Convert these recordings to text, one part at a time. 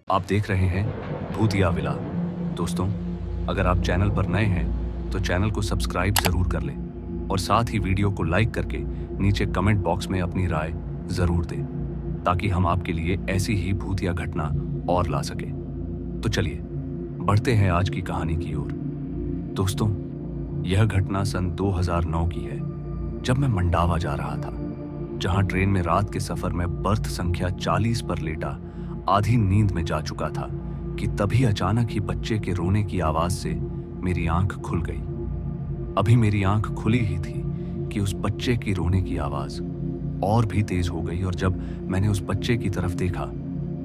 आप देख रहे हैं भूतिया विला। दोस्तों, अगर आप चैनल पर नए हैं तो चैनल को सब्सक्राइब जरूर कर लें और साथ ही वीडियो को लाइक करके नीचे कमेंट बॉक्स में अपनी राय जरूर दें ताकि हम आपके लिए ऐसी ही भूतिया घटना और ला सके। तो चलिए बढ़ते हैं आज की कहानी की ओर। दोस्तों, यह घटना सन 2009 की है, जब मैं मंडावा जा रहा था, जहां ट्रेन में रात के सफर में बर्थ संख्या 40 पर लेटा आधी नींद में जा चुका था कि तभी अचानक ही बच्चे के रोने की आवाज से मेरी आंख खुल गई। अभी मेरी आंख खुली ही थी कि उस बच्चे की रोने की आवाज और भी तेज हो गई और जब मैंने उस बच्चे की तरफ देखा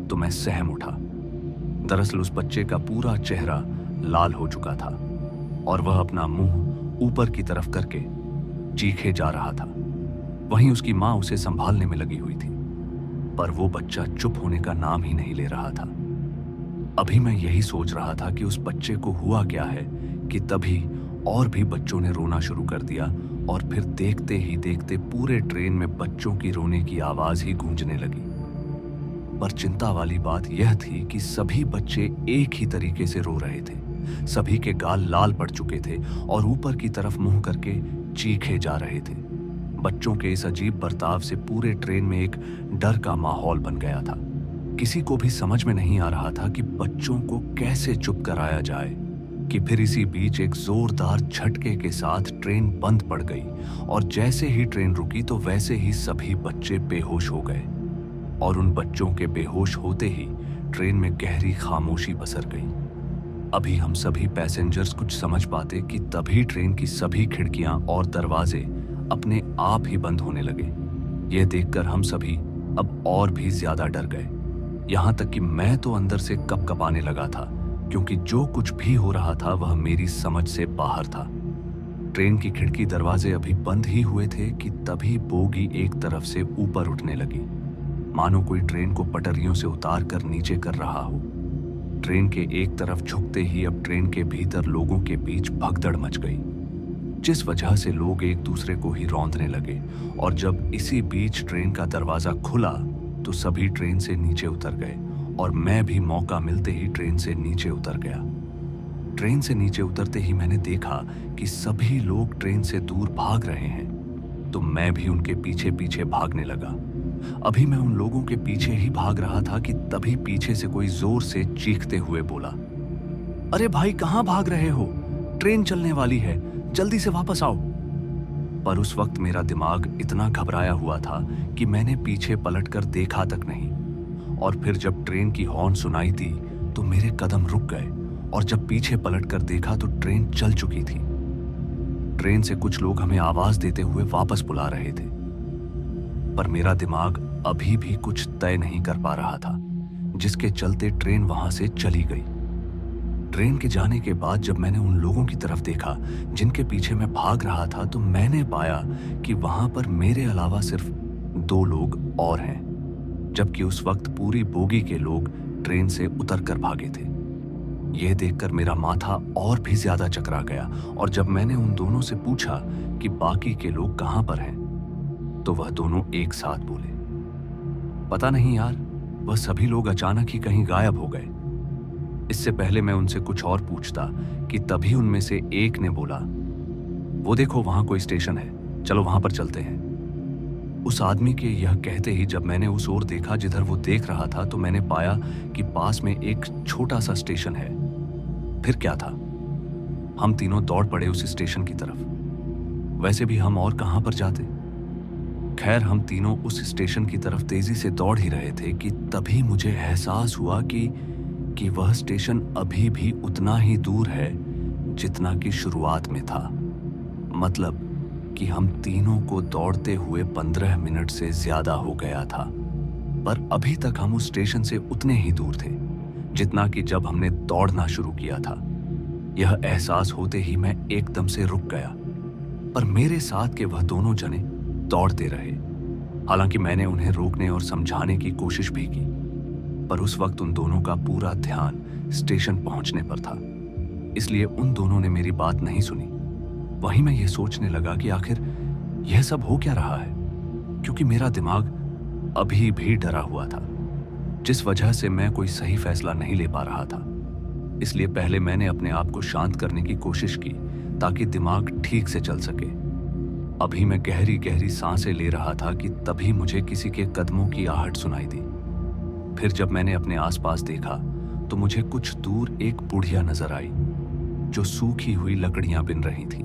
तो मैं सहम उठा। दरअसल उस बच्चे का पूरा चेहरा लाल हो चुका था और वह अपना मुंह ऊपर की तरफ करके चीखे जा रहा था। वहीं उसकी मां उसे संभालने में लगी हुई थी, पर वो बच्चा चुप होने का नाम ही नहीं ले रहा था। अभी मैं यही सोच रहा था कि उस बच्चे को हुआ क्या है कि तभी और भी बच्चों ने रोना शुरू कर दिया और फिर देखते ही देखते पूरे ट्रेन में बच्चों की रोने की आवाज ही गूंजने लगी। पर चिंता वाली बात यह थी कि सभी बच्चे एक ही तरीके से रो रहे थे। सभी के गाल लाल पड़ चुके थे और ऊपर की तरफ मुंह करके चीखे जा रहे थे। बच्चों के इस अजीब बर्ताव से पूरे ट्रेन में एक डर का माहौल बन गया था। किसी को भी समझ में नहीं आ रहा था कि बच्चों को कैसे चुप कराया जाए कि फिर इसी बीच एक जोरदार झटके के साथ ट्रेन बंद पड़ गई और जैसे ही ट्रेन रुकी तो वैसे ही सभी बच्चे बेहोश हो गए और उन बच्चों के बेहोश होते ही ट्रेन में गहरी खामोशी पसर गई। अभी हम सभी पैसेंजर्स कुछ समझ पाते कि तभी ट्रेन की सभी खिड़कियां और दरवाजे अपने आप ही बंद होने लगे। यह देखकर हम सभी अब और भी ज्यादा डर गए, यहां तक कि मैं तो अंदर से कपकपाने लगा था क्योंकि जो कुछ भी हो रहा था वह मेरी समझ से बाहर था। ट्रेन की खिड़की दरवाजे अभी बंद ही हुए थे कि तभी बोगी एक तरफ से ऊपर उठने लगी, मानो कोई ट्रेन को पटरियों से उतार कर नीचे कर रहा हो। ट्रेन के एक तरफ झुकते ही अब ट्रेन के भीतर लोगों के बीच भगदड़ मच गई, जिस वजह से लोग एक दूसरे को ही रौंदने लगे और जब इसी बीच ट्रेन का दरवाजा खुला तो सभी ट्रेन से नीचे उतर गए और मैं भी मौका मिलते ही ट्रेन से नीचे उतर गया। ट्रेन से नीचे उतरते ही मैंने देखा कि सभी लोग ट्रेन से दूर भाग रहे हैं, तो मैं भी उनके पीछे पीछे भागने लगा। अभी मैं उन लोगों के पीछे ही भाग रहा था कि तभी पीछे से कोई जोर से चीखते हुए बोला, अरे भाई, कहां भाग रहे हो? ट्रेन चलने वाली है, जल्दी से वापस आओ। पर उस वक्त मेरा दिमाग इतना घबराया हुआ था कि मैंने पीछे पलटकर देखा तक नहीं और फिर जब ट्रेन की हॉर्न सुनाई दी तो मेरे कदम रुक गए और जब पीछे पलटकर देखा तो ट्रेन चल चुकी थी। ट्रेन से कुछ लोग हमें आवाज देते हुए वापस बुला रहे थे, पर मेरा दिमाग अभी भी कुछ तय नहीं कर पा रहा था, जिसके चलते ट्रेन वहां से चली गई। ट्रेन के जाने के बाद जब मैंने उन लोगों की तरफ देखा जिनके पीछे मैं भाग रहा था तो मैंने पाया कि वहां पर मेरे अलावा सिर्फ 2 लोग और हैं, जबकि उस वक्त पूरी बोगी के लोग ट्रेन से उतर कर भागे थे। यह देखकर मेरा माथा और भी ज्यादा चकरा गया और जब मैंने उन दोनों से पूछा कि बाकी के लोग कहां पर हैं तो वह दोनों एक साथ बोले, पता नहीं यार, वह सभी लोग अचानक ही कहीं गायब हो गए। इससे पहले मैं उनसे कुछ और पूछता कि तभी उनमें से एक ने बोला, वो देखो वहां कोई स्टेशन है, चलो वहां पर चलते हैं। उस आदमी के यह कहते ही जब मैंने उस ओर देखा जिधर वो देख रहा था तो मैंने पाया कि पास में एक छोटा सा स्टेशन है। फिर क्या था, हम तीनों दौड़ पड़े उस स्टेशन की तरफ। वैसे भी हम और कहां पर जाते। खैर, हम तीनों उस स्टेशन की तरफ तेजी से दौड़ ही रहे थे कि तभी मुझे एहसास हुआ कि वह स्टेशन अभी भी उतना ही दूर है जितना कि शुरुआत में था। मतलब कि हम तीनों को दौड़ते हुए 15 मिनट से ज्यादा हो गया था, पर अभी तक हम उस स्टेशन से उतने ही दूर थे जितना कि जब हमने दौड़ना शुरू किया था। यह एहसास होते ही मैं एकदम से रुक गया, पर मेरे साथ के वह दोनों जने दौड़ते रहे। हालांकि मैंने उन्हें रोकने और समझाने की कोशिश भी की, पर उस वक्त उन दोनों का पूरा ध्यान स्टेशन पहुंचने पर था, इसलिए उन दोनों ने मेरी बात नहीं सुनी। वहीं मैं ये सोचने लगा कि आखिर यह सब हो क्या रहा है, क्योंकि मेरा दिमाग अभी भी डरा हुआ था। जिस वजह से मैं कोई सही फैसला नहीं ले पा रहा था। इसलिए पहले मैंने अपने आप को शांत करने की कोशिश की ताकि दिमाग ठीक से चल सके। अभी मैं गहरी गहरी सांसें ले रहा था कि तभी मुझे किसी के कदमों की आहट सुनाई दी। फिर जब मैंने अपने आसपास देखा तो मुझे कुछ दूर एक बुढ़िया नजर आई जो सूखी हुई लकड़ियां बिन रही थी।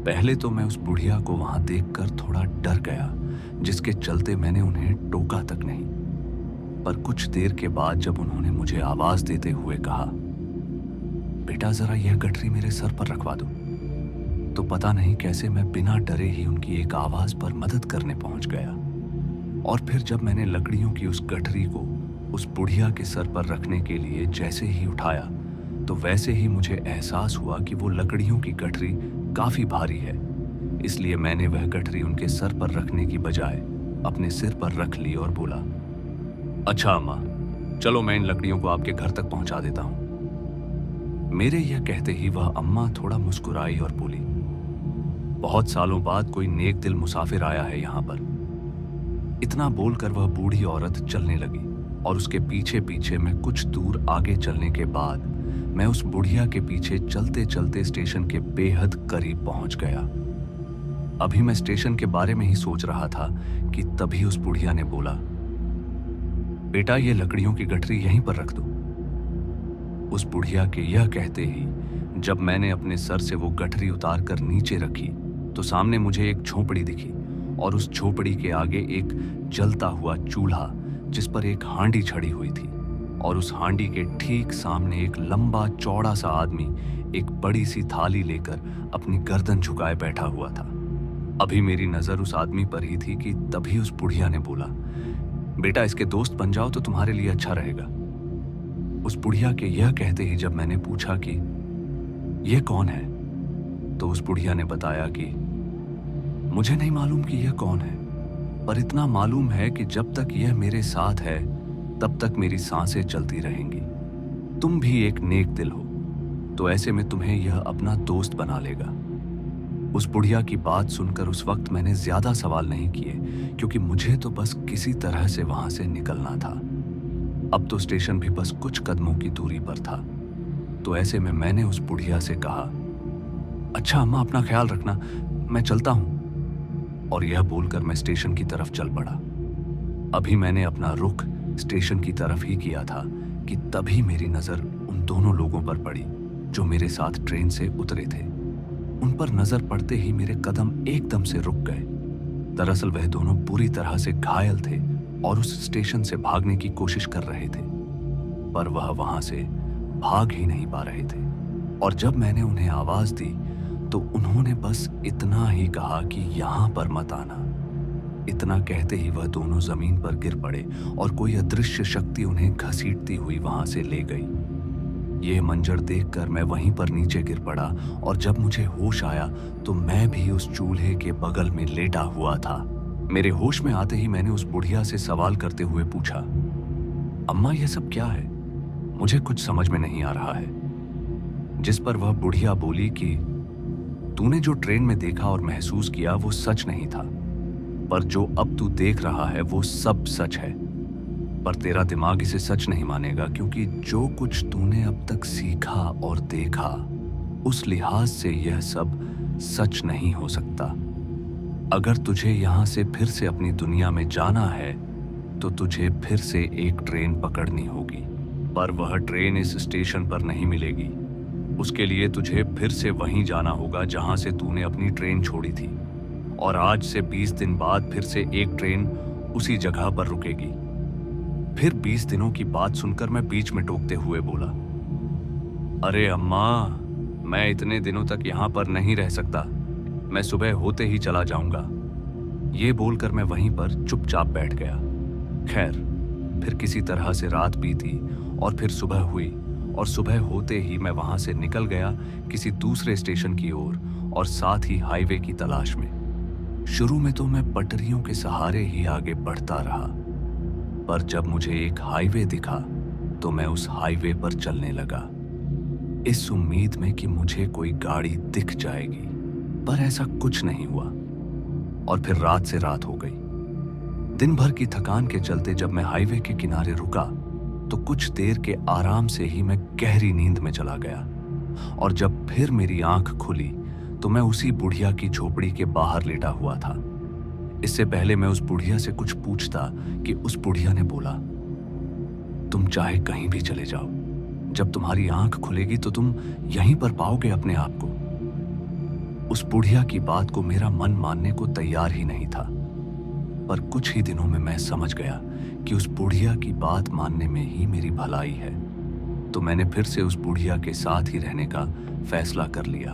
पहले तो मैं उस बुढ़िया को वहां देखकर थोड़ा डर गया, जिसके चलते मैंने उन्हें टोका तक नहीं। पर कुछ देर के बाद जब उन्होंने मुझे आवाज देते हुए कहा, बेटा जरा यह गठरी मेरे सर पर रखवा दो, तो पता नहीं कैसे मैं बिना डरे ही उनकी एक आवाज पर मदद करने पहुंच गया। और फिर जब मैंने लकड़ियों की उस गठरी को उस बुढ़िया के सर पर रखने के लिए जैसे ही उठाया तो वैसे ही मुझे एहसास हुआ कि वो लकड़ियों की गठरी काफी भारी है। इसलिए मैंने वह गठरी उनके सर पर रखने की बजाय अपने सिर पर रख ली और बोला, अच्छा अम्मा, चलो मैं इन लकड़ियों को आपके घर तक पहुंचा देता हूं। मेरे यह कहते ही वह अम्मा थोड़ा मुस्कुराई और बोली, बहुत सालों बाद कोई नेक दिल मुसाफिर आया है यहां पर। इतना बोलकर वह बूढ़ी औरत चलने लगी और उसके पीछे पीछे मैं कुछ दूर आगे चलने के बाद मैं उस बुढ़िया के पीछे चलते चलते स्टेशन के बेहद करीब पहुंच गया। अभी मैं स्टेशन के बारे में ही सोच रहा था कि तभी उस बुढ़िया ने बोला, बेटा ये लकड़ियों की गठरी यहीं पर रख दो। उस बुढ़िया के यह कहते ही जब मैंने अपने सर से वो गठरी उतार कर नीचे रखी तो सामने मुझे एक झोपड़ी दिखी और उस झोपड़ी के आगे एक जलता हुआ चूल्हा जिस पर एक हांडी छड़ी हुई थी और उस हांडी के ठीक सामने एक लंबा चौड़ा सा आदमी एक बड़ी सी थाली लेकर अपनी गर्दन झुकाए बैठा हुआ था। अभी मेरी नजर उस आदमी पर ही थी कि तभी उस बुढ़िया ने बोला, बेटा इसके दोस्त बन जाओ तो तुम्हारे लिए अच्छा रहेगा। उस बुढ़िया के यह कहते ही जब मैंने पूछा कि यह कौन है तो उस बुढ़िया ने बताया कि मुझे नहीं मालूम कि यह कौन है, पर इतना मालूम है कि जब तक यह मेरे साथ है तब तक मेरी सांसें चलती रहेंगी। तुम भी एक नेक दिल हो तो ऐसे में तुम्हें यह अपना दोस्त बना लेगा। उस बुढ़िया की बात सुनकर उस वक्त मैंने ज्यादा सवाल नहीं किए क्योंकि मुझे तो बस किसी तरह से वहां से निकलना था। अब तो स्टेशन भी बस कुछ कदमों की दूरी पर था। तो ऐसे में मैंने उस बुढ़िया से कहा, अच्छा अम्मा अपना ख्याल रखना, मैं चलता हूं। और यह बोलकर मैं स्टेशन की तरफ चल पड़ा। अभी मैंने अपना रुख स्टेशन की तरफ ही किया था कि तभी मेरी नजर उन दोनों लोगों पर पड़ी जो मेरे साथ ट्रेन से उतरे थे। उन पर नजर पड़ते ही मेरे कदम एकदम से रुक गए। दरअसल वह दोनों बुरी तरह से घायल थे और उस स्टेशन से भागने की कोशिश कर रहे थे, पर वह वहां से भाग ही नहीं पा रहे थे। और जब मैंने उन्हें आवाज दी तो उन्होंने बस इतना ही कहा कि यहां पर मत आना। इतना कहते ही वह दोनों जमीन पर गिर पड़े और कोई अदृश्य शक्ति उन्हें घसीटती हुई वहां से ले गई। यह मंजर देखकर मैं वहीं पर नीचे गिर पड़ा और जब मुझे होश आया तो मैं भी उस चूल्हे के बगल में लेटा हुआ था। मेरे होश में आते ही मैंने उस बुढ़िया से सवाल करते हुए पूछा, अम्मा यह सब क्या है? मुझे कुछ समझ में नहीं आ रहा है। जिस पर वह बुढ़िया बोली कि तूने जो ट्रेन में देखा और महसूस किया वो सच नहीं था, पर जो अब तू देख रहा है वो सब सच है। पर तेरा दिमाग इसे सच नहीं मानेगा क्योंकि जो कुछ तूने अब तक सीखा और देखा उस लिहाज से यह सब सच नहीं हो सकता। अगर तुझे यहां से फिर से अपनी दुनिया में जाना है तो तुझे फिर से एक ट्रेन पकड़नी होगी, पर वह ट्रेन इस स्टेशन पर नहीं मिलेगी। उसके लिए तुझे फिर से वहीं जाना होगा जहां से तूने अपनी ट्रेन छोड़ी थी, और आज से 20 दिन बाद फिर से एक ट्रेन उसी जगह पर रुकेगी। फिर 20 दिनों की बात सुनकर मैं बीच में टोकते हुए बोला, अरे अम्मा, मैं इतने दिनों तक यहां पर नहीं रह सकता, मैं सुबह होते ही चला जाऊंगा। ये बोलकर मैं वहीं पर चुपचाप बैठ गया। खैर, फिर किसी तरह से रात बीती और फिर सुबह हुई और सुबह होते ही मैं वहां से निकल गया किसी दूसरे स्टेशन की ओर और साथ ही हाईवे की तलाश में। शुरू में तो मैं पटरियों के सहारे ही आगे बढ़ता रहा, पर जब मुझे एक हाईवे दिखा तो मैं उस हाईवे पर चलने लगा, इस उम्मीद में कि मुझे कोई गाड़ी दिख जाएगी, पर ऐसा कुछ नहीं हुआ। और फिर रात से रात हो गई। दिन भर की थकान के चलते जब मैं हाईवे के किनारे रुका तो कुछ देर के आराम से ही मैं गहरी नींद में चला गया। और जब फिर मेरी आंख खुली तो मैं उसी बुढ़िया की झोपड़ी के बाहर लेटा हुआ था। इससे पहले मैं उस बुढ़िया से कुछ पूछता कि उस बुढ़िया ने बोला, तुम चाहे कहीं भी चले जाओ, जब तुम्हारी आंख खुलेगी तो तुम यहीं पर पाओगे अपने आप को। उस बुढ़िया की बात को मेरा मन मानने को तैयार ही नहीं था, पर कुछ ही दिनों में मैं समझ गया कि उस बुढ़िया की बात मानने में ही मेरी भलाई है। तो मैंने फिर से उस बुढ़िया के साथ ही रहने का फैसला कर लिया।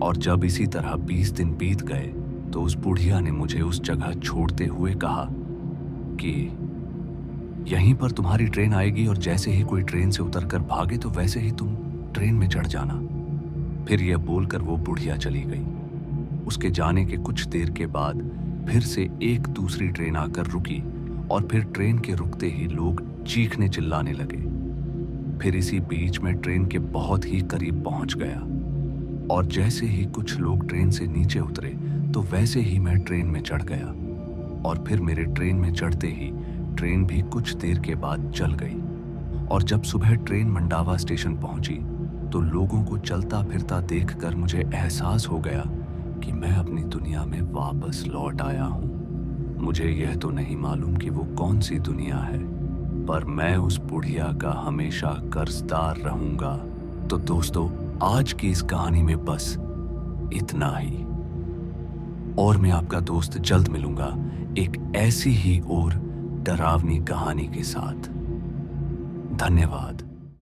और जब इसी तरह 20 दिन बीत गए तो उस बुढ़िया ने मुझे उस जगह छोड़ते हुए कहा कि यहीं पर तुम्हारी ट्रेन आएगी और जैसे ही कोई ट्रेन से उतरकर भागे तो वैसे ही तुम ट्रेन में चढ़ जाना। फिर यह बोलकर वो बुढ़िया चली गई। उसके जाने के कुछ देर के बाद फिर से एक दूसरी ट्रेन आकर रुकी और फिर ट्रेन के रुकते ही लोग चीखने चिल्लाने लगे। फिर इसी बीच में ट्रेन के बहुत ही करीब पहुंच गया और जैसे ही कुछ लोग ट्रेन से नीचे उतरे तो वैसे ही मैं ट्रेन में चढ़ गया। और फिर मेरे ट्रेन में चढ़ते ही ट्रेन भी कुछ देर के बाद चल गई। और जब सुबह ट्रेन मंडावा स्टेशन पहुंची तो लोगों को चलता फिरता देखकर मुझे एहसास हो गया कि मैं अपनी दुनिया में वापस लौट आया हूं। मुझे यह तो नहीं मालूम कि वो कौन सी दुनिया है, पर मैं उस बुढ़िया का हमेशा कर्जदार रहूंगा। तो दोस्तों, आज की इस कहानी में बस इतना ही। और मैं आपका दोस्त जल्द मिलूंगा एक ऐसी ही और डरावनी कहानी के साथ। धन्यवाद।